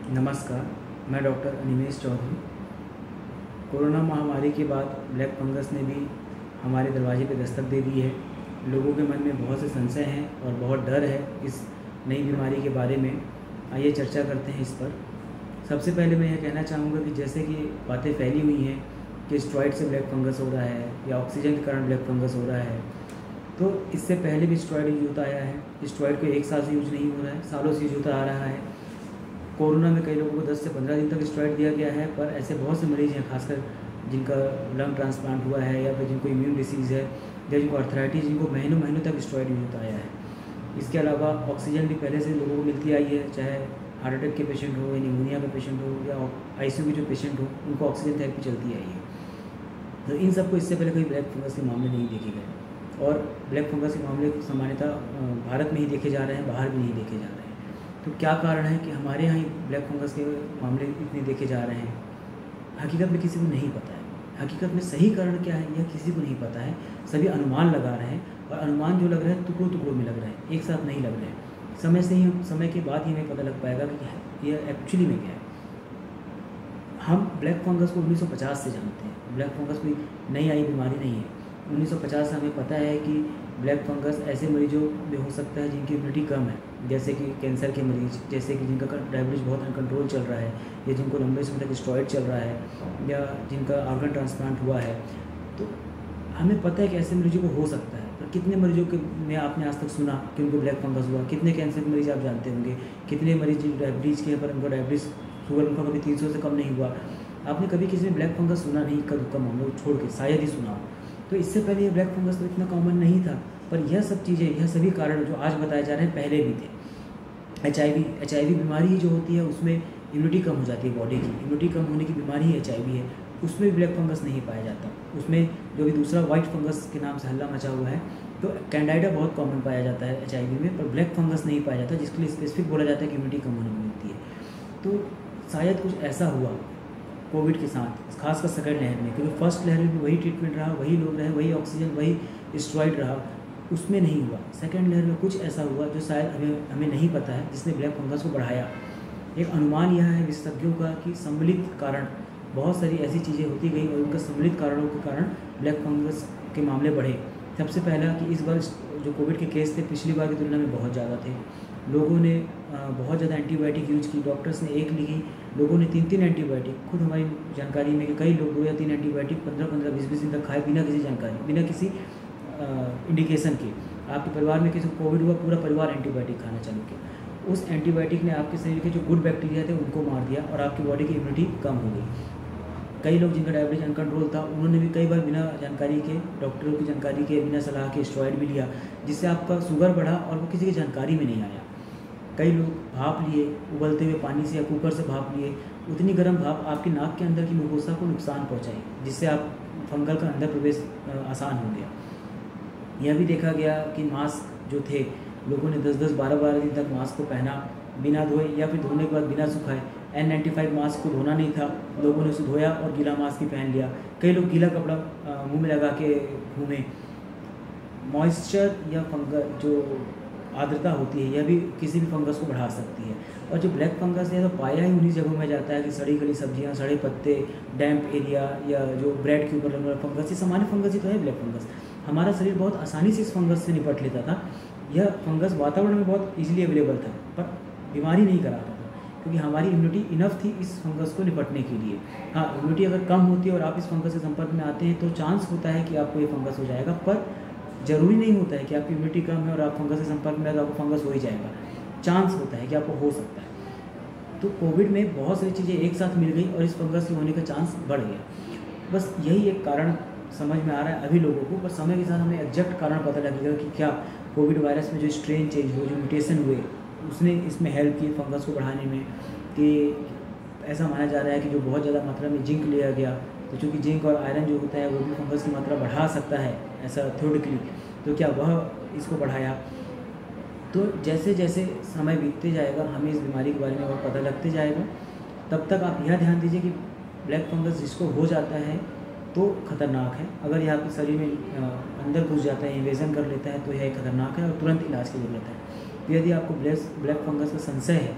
नमस्कार, मैं doctor Animesh Chaudhary. Corona महामारी के बाद ब्लैक फंगस ने भी हमारे दरवाजे पे दस्तक दे दी है। लोगों के मन में बहुत से संशय हैं और बहुत डर है इस नई बीमारी के बारे में। आइए चर्चा करते हैं इस पर। सबसे पहले मैं यह कहना चाहूँगा कि जैसे कि बातें फैली हुई हैं कि स्टेरॉइड से ब्लैक फंगस हो रहा है या ऑक्सीजन के कारण ब्लैक फंगस हो रहा है, तो इससे पहले भी स्टेरॉइड यूज होता आया है। स्टेरॉइड को एक साल से यूज नहीं हो रहा है, सालों से यूज होता आ रहा है। कोरोना में कई लोगों को 10 से 15 दिन तक स्टेरॉइड दिया गया है, पर ऐसे बहुत से मरीज़ हैं, खासकर जिनका लंग ट्रांसप्लांट हुआ है या फिर जिनको इम्यून डिसीज़ है या जिनको अर्थराइटिस, जिनको महीनों महीनों तक स्टेरॉइड यूज होता आया है। इसके अलावा ऑक्सीजन भी पहले से लोगों को मिलती आई है, चाहे हार्ट अटैक के पेशेंट हो या निमोनिया के पेशेंट हो या आईसीयू के जो पेशेंट हो, उनको ऑक्सीजन थेरेपी चलती आई है। तो इन सबको इससे पहले कोई ब्लैक फंगस के मामले नहीं देखे गए और ब्लैक फंगस के मामले सामान्यतः भारत में ही देखे जा रहे हैं, बाहर भी नहीं देखे जा रहे हैं। तो क्या कारण है कि हमारे यहाँ ही ब्लैक फंगस के मामले इतने देखे जा रहे हैं? हकीकत में किसी को नहीं पता है। हकीकत में सही कारण क्या है यह किसी को नहीं पता है। सभी अनुमान लगा रहे हैं और अनुमान जो लग रहे हैं टुकड़ों टुकड़ों में लग रहे हैं, एक साथ नहीं लग रहे हैं। समय के बाद ही हमें पता लग पाएगा कि यह एक्चुअली में क्या है। हम ब्लैक फंगस को 1950 से जानते हैं। ब्लैक फंगस कोई नई आई बीमारी नहीं है। 1950 से हमें पता है कि ब्लैक फंगस ऐसे मरीजों में हो सकता है जिनकी इम्यूनिटी कम है, जैसे कि कैंसर के मरीज, जैसे कि जिनका डायबिटीज़ बहुत अनकंट्रोल चल रहा है या जिनको लंबे समय तक स्टेरॉइड चल रहा है या जिनका ऑर्गन ट्रांसप्लांट हुआ है। तो हमें पता है कि ऐसे मरीजों को हो सकता है, पर कितने मरीजों के में आपने आज तक सुना कि उनको ब्लैक फंगस हुआ? कितने कैंसर के मरीज आप जानते होंगे? कितने मरीज डायबिटीज़ के हैं पर उनको डायबिटीज़ शुगर उनका कभी 300 से कम नहीं हुआ? आपने कभी किसी ने ब्लैक फंगस सुना नहीं, का मामला छोड़ के शायद ही सुना हो। तो इससे पहले ये ब्लैक फंगस तो इतना कॉमन नहीं था, पर यह सब चीज़ें, यह सभी कारण जो आज बताए जा रहे हैं पहले भी थे। एच आई वी बीमारी ही जो होती है उसमें इम्यूनिटी कम हो जाती है बॉडी की। इम्यूनिटी कम होने की बीमारी ही HIV है, उसमें भी ब्लैक फंगस नहीं पाया जाता। उसमें जो भी दूसरा वाइट फंगस के नाम से हल्ला मचा हुआ है, तो कैंडाइडा बहुत कॉमन पाया जाता है HIV में, पर ब्लैक फंगस नहीं पाया जाता, जिसके लिए स्पेसिफिक बोला जाता है कि इम्यूनिटी कम होने में मिलती है। तो शायद कुछ ऐसा हुआ कोविड के साथ, खासकर सेकंड लहर में, क्योंकि फर्स्ट लहर में भी वही ट्रीटमेंट रहा, वही लोग रहे, वही ऑक्सीजन, वही स्टेरॉइड रहा, उसमें नहीं हुआ। सेकंड लहर में कुछ ऐसा हुआ जो शायद हमें नहीं पता है, जिसने ब्लैक फंगस को बढ़ाया। एक अनुमान यह है विशेषज्ञों का कि सम्मिलित कारण, बहुत सारी ऐसी चीज़ें होती गई और उनका सम्मिलित कारणों के कारण ब्लैक फंगस के मामले बढ़े। सबसे पहला कि इस बार जो कोविड के केस थे पिछली बार की तुलना में बहुत ज़्यादा थे। लोगों ने बहुत ज़्यादा एंटीबायोटिक यूज की, डॉक्टर्स ने एक लिखी, लोगों ने 3-3 एंटीबायोटिक। खुद हमारी जानकारी में कि कई लोग 2 या 3 एंटीबायोटिक 15-15, 20-20 दिन तक खाए बिना किसी जानकारी, बिना किसी इंडिकेशन के। आपके परिवार में किसी को कोविड हुआ, पूरा परिवार एंटीबायोटिक खाना चालू किया। उस एंटीबायोटिक ने आपके शरीर के जो गुड बैक्टीरिया थे उनको मार दिया और आपकी बॉडी की इम्यूनिटी कम हो गई। कई लोग जिनका डायबिटीज अनकंट्रोल था, उन्होंने भी कई बार बिना जानकारी के, डॉक्टरों की जानकारी के, बिना सलाह के स्टेरॉइड भी लिया, जिससे आपका शुगर बढ़ा और वो किसी की जानकारी में नहीं आया। कई लोग भाप लिए, उबलते हुए पानी से या कुकर से भाप लिए, उतनी गर्म भाप आपकी नाक के अंदर की मुकोसा को नुकसान पहुंचाई, जिससे आप फंगल का अंदर प्रवेश आसान हो गया। यह भी देखा गया कि मास्क जो थे, लोगों ने 10-10, 12-12 दिन तक मास्क को पहना बिना धोए या फिर धोने के बाद बिना सुखाए। N95 मास्क को धोना नहीं था, लोगों ने उसे धोया और गीला मास्क ही पहन लिया। कई लोग गीला कपड़ा मुंह में लगा के घूमे। मॉइस्चर या फंगस जो आर्द्रता होती है, यह भी किसी भी फंगस को बढ़ा सकती है। और जो ब्लैक फंगस है तो पाया ही उन्हीं जगहों में जाता है कि सड़ी गली सब्जियां, सड़े पत्ते, डैम्प एरिया या जो ब्रेड के ऊपर लगने वाला फंगस, ये सामान्य फंगस ही तो है ब्लैक फंगस। हमारा शरीर बहुत आसानी से इस फंगस से निपट लेता था। यह फंगस वातावरण में बहुत ईजिली अवेलेबल था, पर बीमारी नहीं कराता था, क्योंकि हमारी इम्यूनिटी इनफ थी इस फंगस को निपटने के लिए। हाँ, इम्यूनिटी अगर कम होती है और आप इस फंगस के संपर्क में आते हैं तो चांस होता है कि आपको ये फंगस हो जाएगा, पर ज़रूरी नहीं होता है कि आपकी इम्यूनिटी कम है और आप फंगस के संपर्क में आए तो आपको फंगस हो ही जाएगा। चांस होता है कि आपको हो सकता है। तो कोविड में बहुत सारी चीज़ें एक साथ मिल गई और इस फंगस के होने का चांस बढ़ गया। बस यही एक कारण समझ में आ रहा है अभी लोगों को, पर समय के साथ हमें एग्जैक्ट कारण पता लगेगा कि क्या कोविड वायरस में जो स्ट्रेन चेंज हुए, जो म्यूटेशन हुए, उसने इसमें हेल्प की फंगस को बढ़ाने में। कि ऐसा माना जा रहा है कि जो बहुत ज़्यादा मात्रा में जिंक लिया गया, तो चूँकि जिंक और आयरन जो होता है वो भी फंगस की मात्रा बढ़ा सकता है, ऐसा थ्योरेटिकली, तो क्या वह इसको बढ़ाया? तो जैसे जैसे समय बीतते जाएगा हमें इस बीमारी के बारे में और पता लगते जाएगा। तब तक आप यह ध्यान दीजिए कि ब्लैक फंगस जिसको हो जाता है तो खतरनाक है। अगर यह आपके शरीर में अंदर घुस जाता है, इन्वेजन कर लेता है, तो यह खतरनाक है और तुरंत इलाज की ज़रूरत है। तो यदि आपको ब्लैक फंगस का संशय है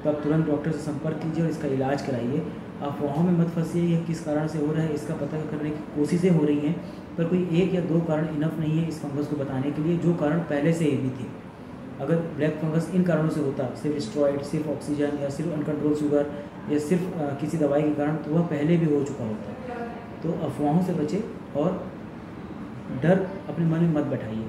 तो आप तुरंत डॉक्टर से संपर्क कीजिए और इसका इलाज कराइए। अफवाहों में मत फंसिए, यह किस कारण से हो रहा है इसका पता करने की कोशिशें हो रही हैं, पर कोई 1 या 2 कारण इनफ नहीं है इस फंगस को बताने के लिए, जो कारण पहले से ही भी थे। अगर ब्लैक फंगस इन कारणों से होता, सिर्फ स्टेरॉइड, सिर्फ ऑक्सीजन या सिर्फ अनकंट्रोल शुगर या सिर्फ किसी दवाई के कारण, तो वह पहले भी हो चुका होता। तो अफवाहों से बचें और डर अपने मन में मत बैठाइए।